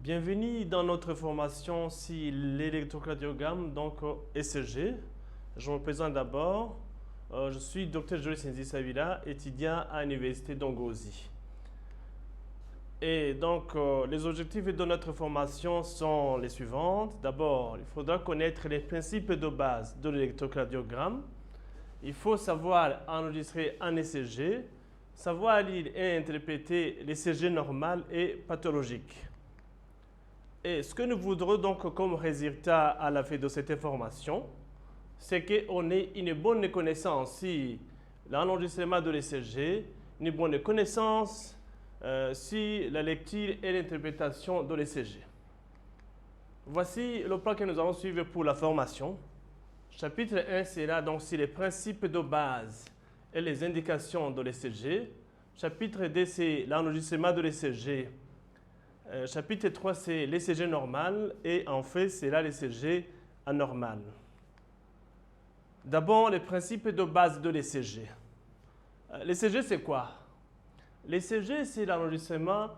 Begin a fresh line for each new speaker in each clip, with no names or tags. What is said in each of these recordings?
Bienvenue dans notre formation sur l'électrocardiogramme, donc ECG. Je me présente d'abord. Je suis Dr Joris Nzisabila, étudiant à l'Université d'Ongozi. Et donc, les objectifs de notre formation sont les suivantes. D'abord, il faudra connaître les principes de base de l'électrocardiogramme. Il faut savoir enregistrer un ECG, savoir lire et interpréter l'ECG normal et pathologique. Et ce que nous voudrons donc comme résultat à la fin de cette information, c'est qu'on ait une bonne connaissance sur l'enregistrement de l'ECG, une bonne connaissance sur la lecture et l'interprétation de l'ECG. Voici le plan que nous allons suivre pour la formation. Chapitre 1 sera donc sur les principes de base et les indications de l'ECG. Chapitre 2, c'est l'enregistrement de l'ECG. Chapitre 3, c'est l'ECG normal et en fait, c'est là l'ECG anormal. D'abord, les principes de base de l'ECG. L'ECG, c'est quoi? L'ECG, c'est l'enregistrement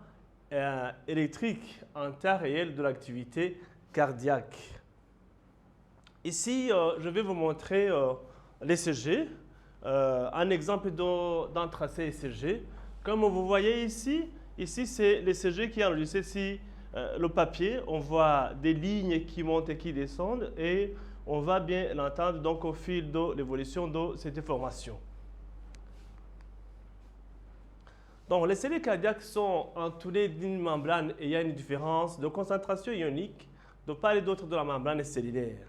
électrique en temps réel de l'activité cardiaque. Ici, je vais vous montrer l'ECG, un exemple d'un tracé ECG. Comme vous voyez ici, c'est l'ECG qui est enregistré sur le papier. On voit des lignes qui montent et qui descendent et on va bien l'entendre donc au fil de l'évolution de cette information. Donc, les cellules cardiaques sont entourées d'une membrane ayant une différence de concentration ionique de part et d'autre de la membrane cellulaire.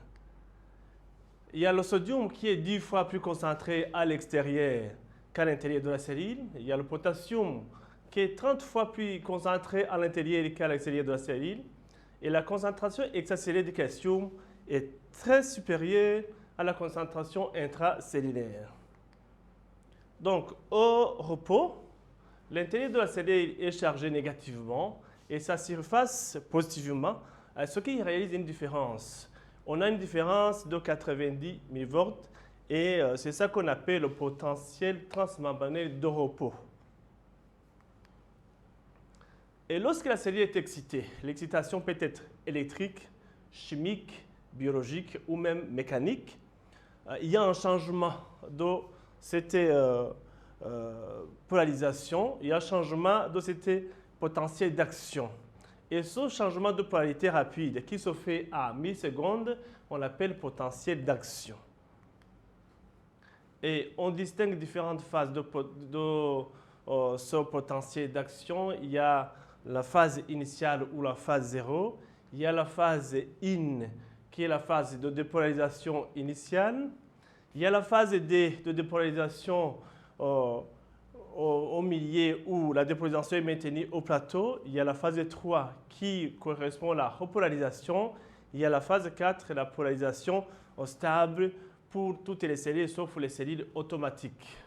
Il y a le sodium qui est 10 fois plus concentré à l'extérieur qu'à l'intérieur de la cellule. Il y a le potassium qui est 30 fois plus concentré à l'intérieur qu'à l'extérieur de la cellule. Et la concentration extracellulaire du calcium est très supérieure à la concentration intracellulaire. Donc, au repos, l'intérieur de la cellule est chargé négativement et sa surface positivement, ce qui réalise une différence. On a une différence de 90 mV et c'est ça qu'on appelle le potentiel transmembranaire de repos. Et lorsque la cellule est excitée, l'excitation peut être électrique, chimique, biologique ou même mécanique. Il y a un changement de cette polarisation, il y a un changement de cette potentiel d'action. Et ce changement de polarité rapide qui se fait à 1000 secondes, on l'appelle potentiel d'action. Et on distingue différentes phases de ce potentiel d'action. Il y a la phase initiale ou la phase 0. Il y a la phase in, qui est la phase de dépolarisation initiale. Il y a la phase D de dépolarisation au milieu où la dépolarisation est maintenue au plateau. Il y a la phase 3 qui correspond à la repolarisation. Il y a la phase 4, la polarisation stable pour toutes les cellules sauf les cellules automatiques.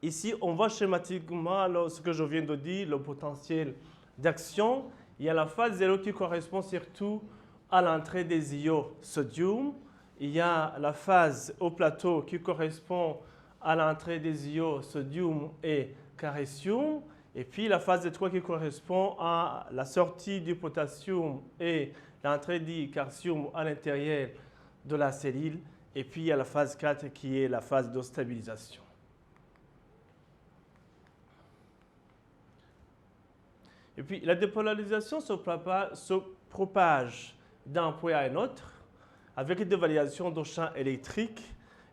Ici, on voit schématiquement ce que je viens de dire, le potentiel d'action. Il y a la phase 0 qui correspond surtout à l'entrée des ions sodium. Il y a la phase au plateau qui correspond à l'entrée des ions sodium et calcium. Et puis la phase 3 qui correspond à la sortie du potassium et l'entrée du calcium à l'intérieur de la cellule. Et puis il y a la phase 4 qui est la phase de stabilisation. Et puis la dépolarisation se propage d'un point à un autre avec des variations de champ électrique.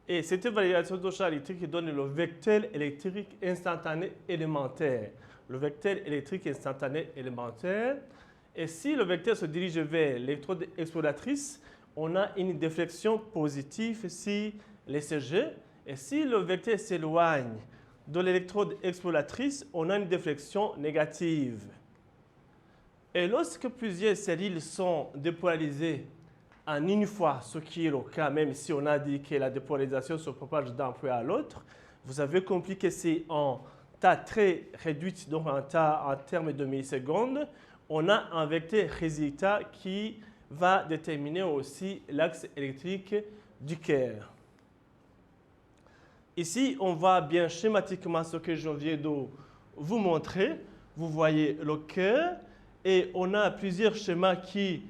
Et cette variation de champ électrique donne le vecteur électrique instantané élémentaire. Le vecteur électrique instantané élémentaire. Et si le vecteur se dirige vers l'électrode exploratrice, on a une déflexion positive sur l'ECG. Et si le vecteur s'éloigne de l'électrode exploratrice, on a une déflexion négative. Et lorsque plusieurs cellules sont dépolarisées en une fois, ce qui est le cas, même si on a dit que la dépolarisation se propage d'un point à l'autre, vous avez compris que c'est en temps très réduit, donc en termes de millisecondes, on a un vecteur résultat qui va déterminer aussi l'axe électrique du cœur. Ici, on voit bien schématiquement ce que je viens de vous montrer. Vous voyez le cœur Et on a plusieurs schémas qui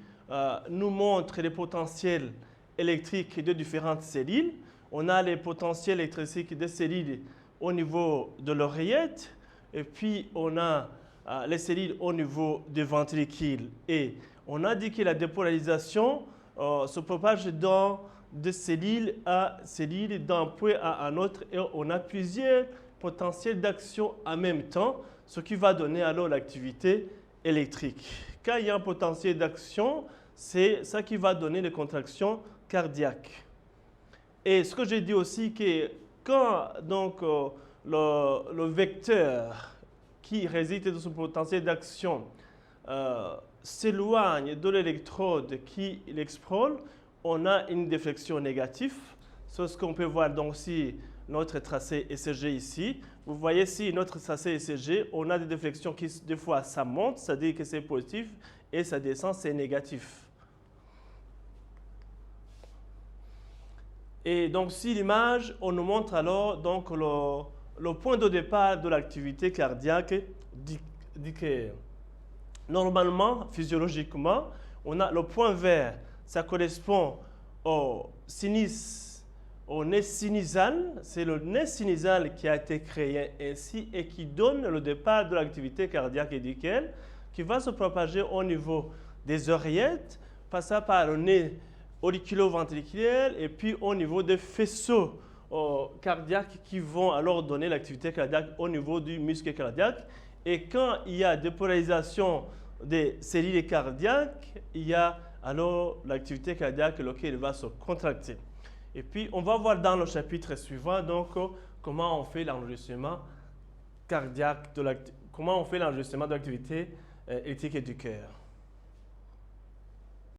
nous montrent les potentiels électriques de différentes cellules. On a les potentiels électriques des cellules au niveau de l'oreillette, et puis on a les cellules au niveau du ventricule. Et on a dit que la dépolarisation se propage de cellule à cellule, d'un point à un autre, et on a plusieurs potentiels d'action en même temps, ce qui va donner alors l'activité électrique. Quand il y a un potentiel d'action, c'est ça qui va donner les contractions cardiaques. Et ce que j'ai dit aussi, que quand donc, le vecteur qui réside dans ce potentiel d'action s'éloigne de l'électrode qui l'explore, on a une déflexion négative. C'est ce qu'on peut voir donc si notre tracé ECG ici. Vous voyez ici notre tracé ECG, on a des déflexions qui des fois ça monte, c'est-à-dire que c'est positif, et ça descend, c'est négatif. Et donc si l'image, on nous montre alors donc le point de départ de l'activité cardiaque dit que normalement, physiologiquement, on a le point vert, ça correspond au sinus, au nez sinusal. C'est le nez sinusal qui a été créé ainsi et qui donne le départ de l'activité cardiaque édicale qui va se propager au niveau des oreillettes, passant par le nez auriculo-ventriculaire et puis au niveau des faisceaux cardiaques qui vont alors donner l'activité cardiaque au niveau du muscle cardiaque. Et quand il y a dépolarisation des cellules cardiaques, il y a alors l'activité cardiaque laquelle va se contracter. Et puis, on va voir dans le chapitre suivant donc comment on fait l'enregistrement cardiaque, comment on fait l'enregistrement de l'activité électrique du cœur.